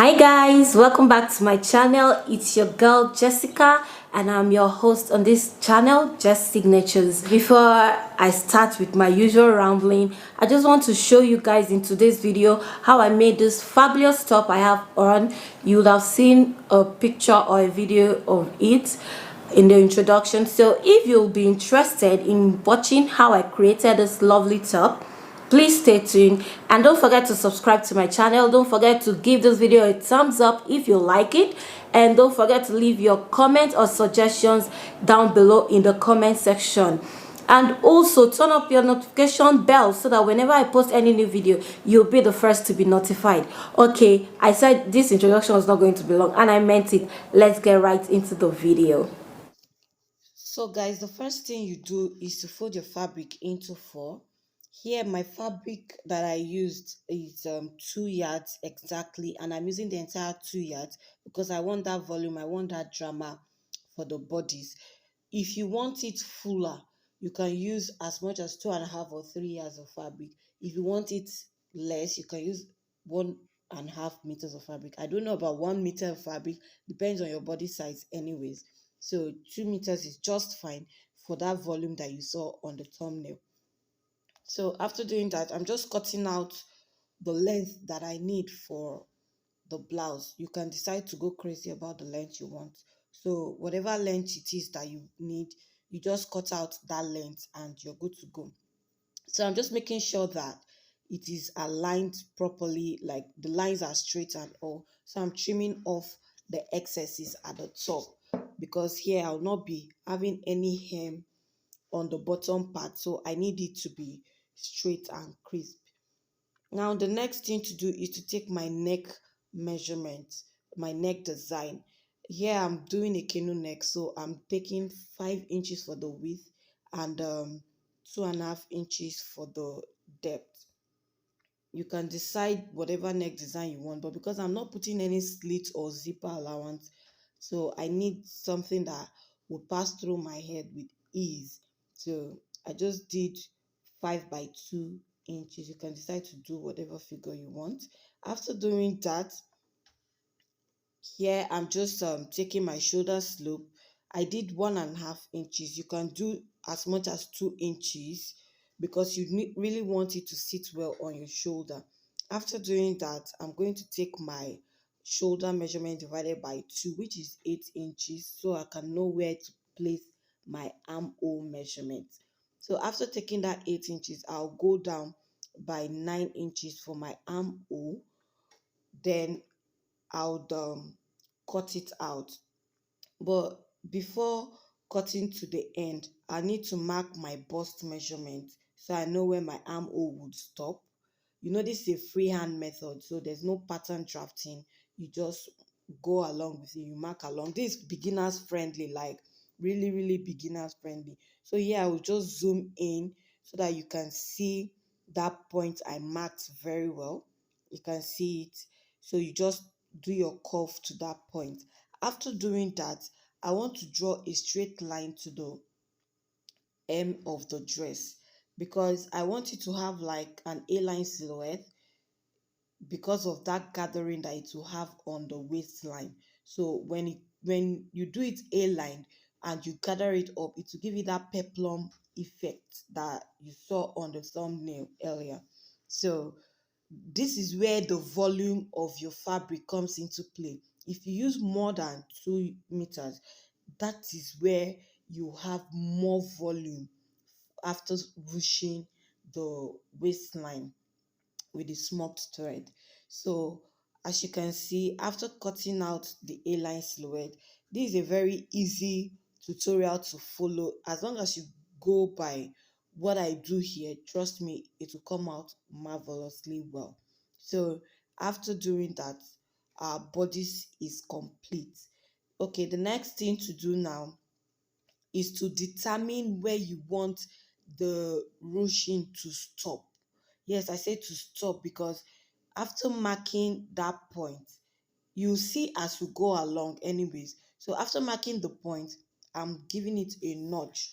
Hi guys, welcome back to my channel. It's your girl Jessica and I'm your host on this channel, Jess Signatures. Before I start with my usual rambling, I just want to show you guys in today's video how I made this fabulous top I have on. You would have seen a picture or a video of it in the introduction. So if you'll be interested in watching how I created this lovely top, please stay tuned and don't forget to subscribe to my channel. Don't forget to give this video a thumbs up if you like it, and don't forget to leave your comments or suggestions down below in the comment section. And also turn up your notification bell so that whenever I post any new video, you'll be the first to be notified. Okay, I said this introduction was not going to be long and I meant it. Let's get right into the video. So guys, the first thing you do is to fold your fabric into four. Here my fabric that I used is 2 yards exactly, and I'm using the entire 2 yards because I want that volume, I want that drama for the bodies. If you want it fuller, you can use as much as 2.5 or 3 yards of fabric. If you want it less, you can use 1.5 meters of fabric. I don't know about 1 meter of fabric, depends on your body size anyways. So 2 meters is just fine for that volume that you saw on the thumbnail. So after doing that, I'm just cutting out the length that I need for the blouse. You can decide to go crazy about the length you want. So whatever length it is that you need, you just cut out that length and you're good to go. So I'm just making sure that it is aligned properly, like the lines are straight and all. So I'm trimming off the excesses at the top because here I'll not be having any hem on the bottom part, so I need it to be straight and crisp. Now the next thing to do is to take my neck measurement, my neck design. Here I'm doing a canoe neck, so I'm taking 5 inches for the width and 2.5 inches for the depth. You can decide whatever neck design you want, but because I'm not putting any slit or zipper allowance, so I need something that will pass through my head with ease. So I just did 5 by 2 inches. You can decide to do whatever figure you want. After doing that, here I'm just taking my shoulder slope. I did 1.5 inches. You can do as much as 2 inches because you really want it to sit well on your shoulder. After doing that, I'm going to take my shoulder measurement divided by 2, which is 8 inches, so I can know where to place my armhole measurement. So after taking that 8 inches, I'll go down by 9 inches for my armhole. Then I'll cut it out. But before cutting to the end, I need to mark my bust measurement so I know where my armhole would stop. You know, this is a freehand method, so there's no pattern drafting. You just go along with it, you mark along. This is beginners friendly, like really, really beginners friendly. So yeah, I will just zoom in so that you can see that point I marked very well. You can see it. So you just do your curve to that point. After doing that, I want to draw a straight line to the hem of the dress because I want it to have like an A-line silhouette because of that gathering that it will have on the waistline. So when you do it A-line and you gather it up, it will give you that peplum effect that you saw on the thumbnail earlier. So this is where the volume of your fabric comes into play. If you use more than 2 meters, that is where you have more volume after ruching the waistline with the smoked thread. So as you can see, after cutting out the A-line silhouette, this is a very easy tutorial to follow. As long as you go by what I do here, trust me, it will come out marvelously well. So after doing that, our bodice is complete. Okay, the next thing to do now is to determine where you want the ruching to stop. Yes, I say to stop because after marking that point, you see as we go along anyways. So after marking the point, I'm giving it a notch.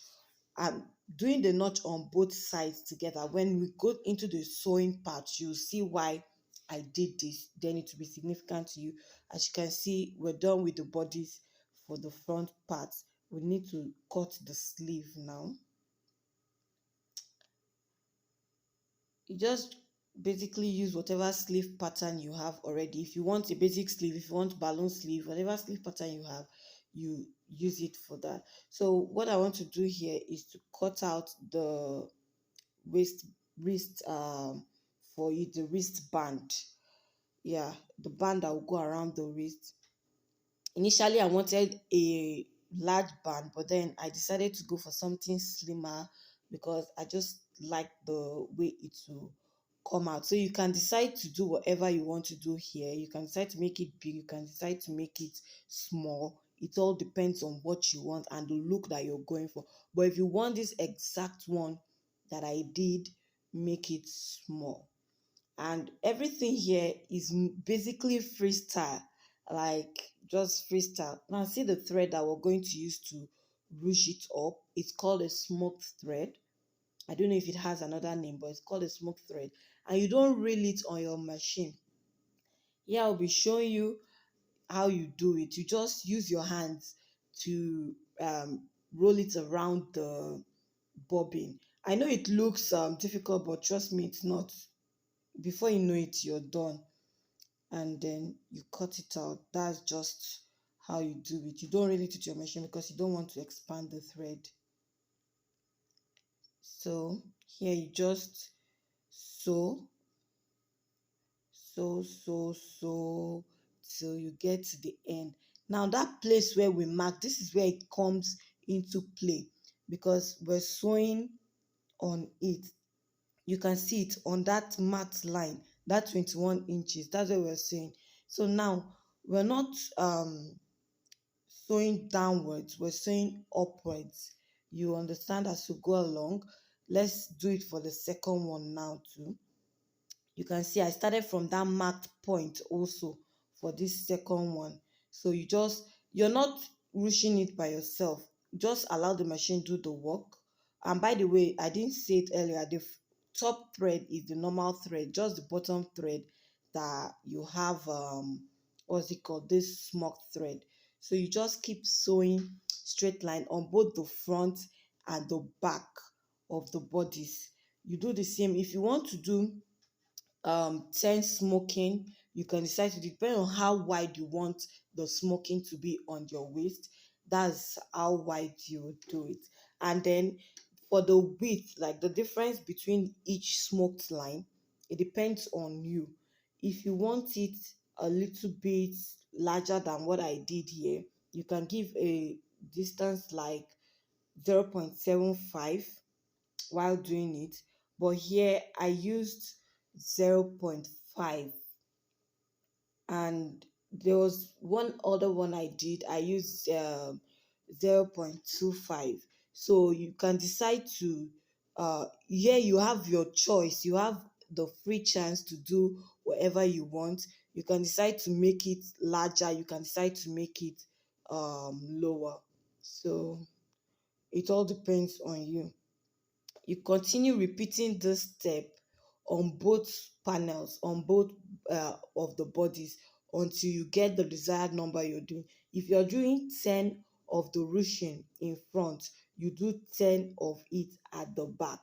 I'm doing the notch on both sides together. When we go into the sewing part, you'll see why I did this, then it will be significant to you. As you can see, we're done with the bodice for the front part. We need to cut the sleeve now. You just basically use whatever sleeve pattern you have already. If you want a basic sleeve, if you want balloon sleeve, whatever sleeve pattern you have, you use it for that. So what I want to do here is to cut out the waist wrist for you, the wristband. Yeah, the band that will go around the wrist. Initially I wanted a large band, but then I decided to go for something slimmer because I just like the way it will come out. So you can decide to do whatever you want to do here. You can decide to make it big, you can decide to make it small. It all depends on what you want and the look that you're going for. But if you want this exact one that I did, make it small. And everything here is basically freestyle, like just freestyle. Now see the thread that we're going to use to ruche it up. It's called a smoked thread. I don't know if it has another name, but it's called a smoked thread. And you don't reel it on your machine. Here I'll be showing you how you do it. You just use your hands to roll it around the bobbin. I know it looks difficult, but trust me, it's not. Before you know it, you're done. And then you cut it out. That's just how you do it. You don't really to your machine because you don't want to expand the thread. So here you just sew, sew till you get to the end. Now that place where we mark, this is where it comes into play because we're sewing on it. You can see it on that marked line, that 21 inches. That's what we're saying. So now we're not sewing downwards, we're sewing upwards. You understand as you go along. Let's do it for the second one now too. You can see I started from that marked point also for this second one. So you're not rushing it by yourself. Just allow the machine do the work. And by the way, I didn't say it earlier, the top thread is the normal thread, just the bottom thread that you have what's it called, this smoked thread. So you just keep sewing straight line on both the front and the back of the bodice. You do the same if you want to do 10 smoking. You can decide to depend on how wide you want the smoking to be on your waist. That's how wide you would do it. And then for the width, like the difference between each smoked line, it depends on you. If you want it a little bit larger than what I did here, you can give a distance like 0.75 while doing it, but here I used 0.5. And there was one other one I did, I used 0.25. So you can decide to here you have your choice, you have the free chance to do whatever you want. You can decide to make it larger, you can decide to make it lower. So it all depends on you. You continue repeating this step on both panels, on both of the bodies, until you get the desired number you're doing. If you're doing 10 of the ruching in front, you do 10 of it at the back.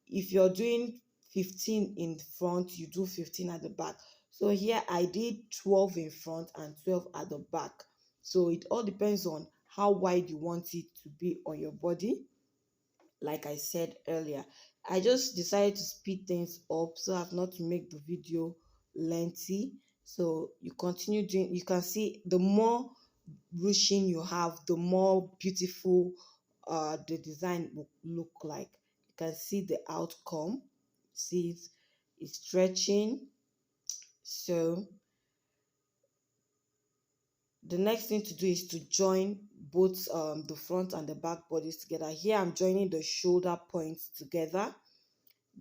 If you're doing 15 in front, you do 15 at the back. So here I did 12 in front and 12 at the back. So it all depends on how wide you want it to be on your body. Like I said earlier, I just decided to speed things up so as not to make the video lengthy. So you continue doing, you can see the more ruching you have, the more beautiful the design will look like. You can see the outcome. See it's stretching. So the next thing to do is to join both the front and the back bodies together. Here I'm joining the shoulder points together.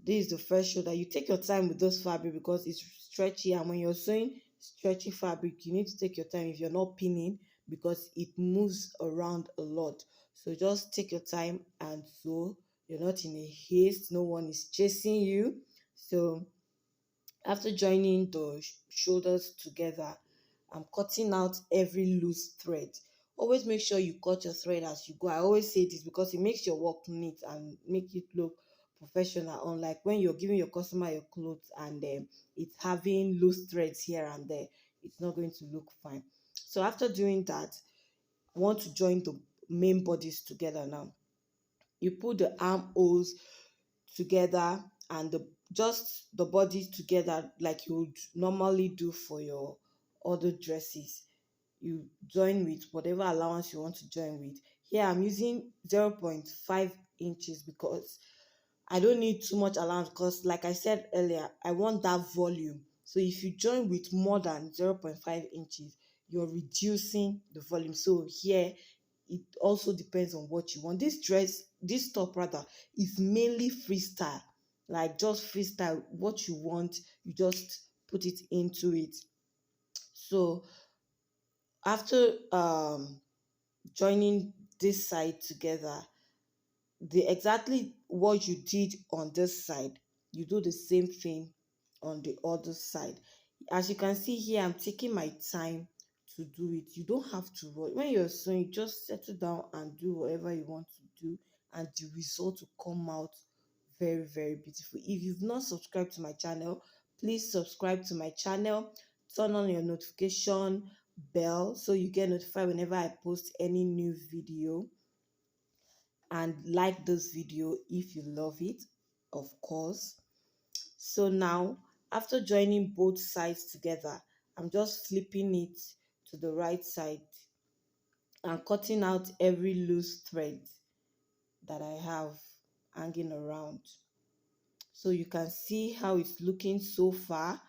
This is the first shoulder. You take your time with this fabric because it's stretchy, and when you're sewing stretchy fabric, you need to take your time if you're not pinning because it moves around a lot. So just take your time and sew. You're not in a haste, no one is chasing you. So After joining the shoulders together, I'm cutting out every loose thread. Always make sure you cut your thread as you go. I always say this because it makes your work neat and make it look professional. Unlike when you're giving your customer your clothes and it's having loose threads here and there, it's not going to look fine. So after doing that, I want to join the main bodies together now. You put the armholes together and just the bodies together like you would normally do for your other dresses. You join with whatever allowance you want to join with. Here I'm using 0.5 inches because I don't need too much allowance because, like I said earlier, I want that volume. So if you join with more than 0.5 inches, you're reducing the volume. So here, it also depends on what you want. This top rather, is mainly freestyle. Like just freestyle. What you want, you just put it into it. So after joining this side together, the exactly what you did on this side, you do the same thing on the other side. As you can see here, I'm taking my time to do it. You don't have to rush. When you're sewing, just settle down and do whatever you want to do, and the result will come out very, very beautiful. If you've not subscribed to my channel, please subscribe to my channel. Turn on your notification bell so you get notified whenever I post any new video, and like this video if you love it, of course. So now, after joining both sides together, I'm just flipping it to the right side and cutting out every loose thread that I have hanging around. So you can see how it's looking so far.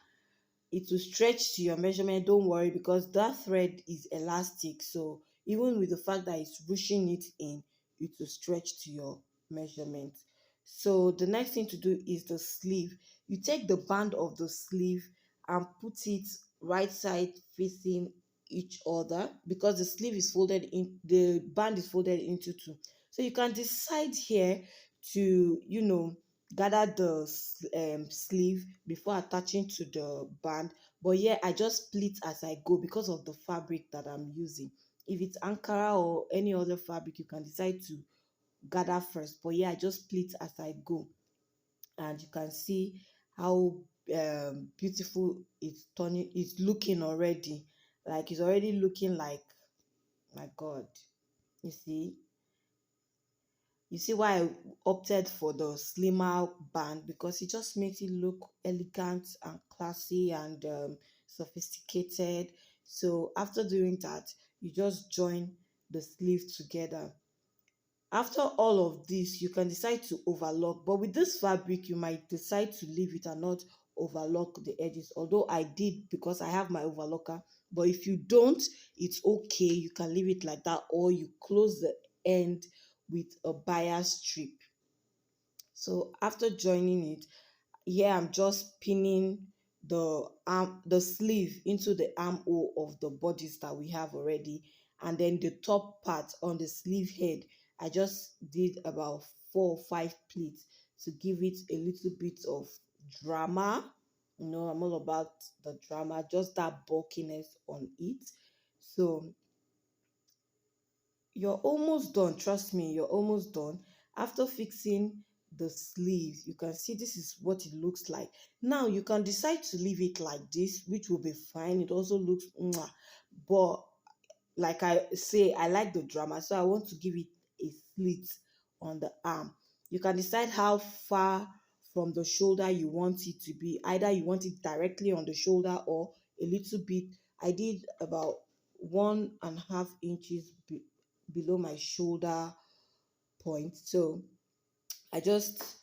It will stretch to your measurement, don't worry, because that thread is elastic. So even with the fact that it's pushing it in, it will stretch to your measurement. So the next thing to do is the sleeve. You take the band of the sleeve and put it right side facing each other, because the sleeve is folded in, the band is folded into two. So you can decide here to, gather the sleeve before attaching to the band. But yeah, I just split as I go because of the fabric that I'm using. If it's Ankara or any other fabric, you can decide to gather first. But yeah, I just split as I go. And you can see how beautiful it's looking already. Like it's already looking like, my God, you see. You see why I opted for the slimmer band, because it just makes it look elegant and classy and sophisticated. So after doing that, you just join the sleeve together. After all of this, you can decide to overlock, but with this fabric, you might decide to leave it and not overlock the edges. Although I did because I have my overlocker, but if you don't, it's okay. You can leave it like that, or you close the end with a bias strip. So after joining it, here I'm just pinning the sleeve into the armhole of the bodice that we have already, and then the top part on the sleeve head, I just did about 4 or 5 pleats to give it a little bit of drama. I'm all about the drama, just that bulkiness on it. So you're almost done. Trust me, you're almost done. After fixing the sleeves, you can see this is what it looks like. Now you can decide to leave it like this, which will be fine. It also looks mwah. But like I say, I like the drama, so I want to give it a slit on the arm. You can decide how far from the shoulder you want it to be. Either you want it directly on the shoulder or a little bit. I did about 1.5 inches below my shoulder point. So I just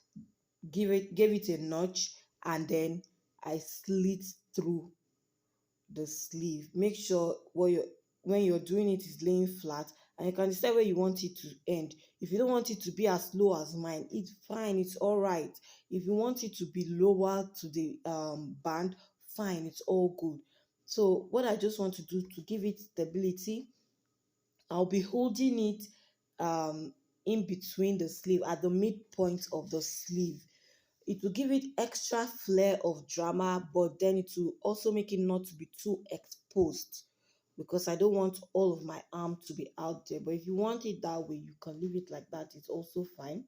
gave it a notch, and then I slit through the sleeve. Make sure when you're doing it is laying flat, and you can decide where you want it to end. If you don't want it to be as low as mine, it's fine, it's all right. If you want it to be lower to the band, fine, it's all good. So what I just want to do to give it stability, I'll be holding it in between the sleeve, at the midpoint of the sleeve. It will give it extra flair of drama, but then it will also make it not to be too exposed, because I don't want all of my arm to be out there. But if you want it that way, you can leave it like that. It's also fine.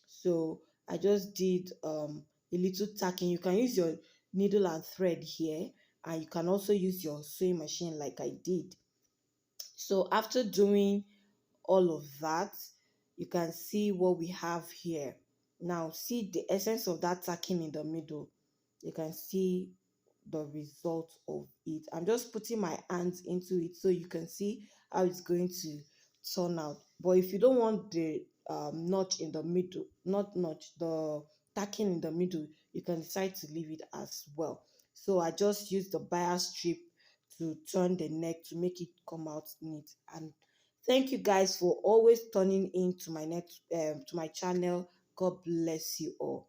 So I just did a little tacking. You can use your needle and thread here, and you can also use your sewing machine like I did. So after doing all of that, you can see what we have here. Now see the essence of that tacking in the middle. You can see the result of it. I'm just putting my hands into it so you can see how it's going to turn out. But if you don't want the notch in the middle, not notch, the tacking in the middle, you can decide to leave it as well. So I just use the bias strip to turn the neck to make it come out neat. And thank you guys for always turning in to my channel. God bless you all.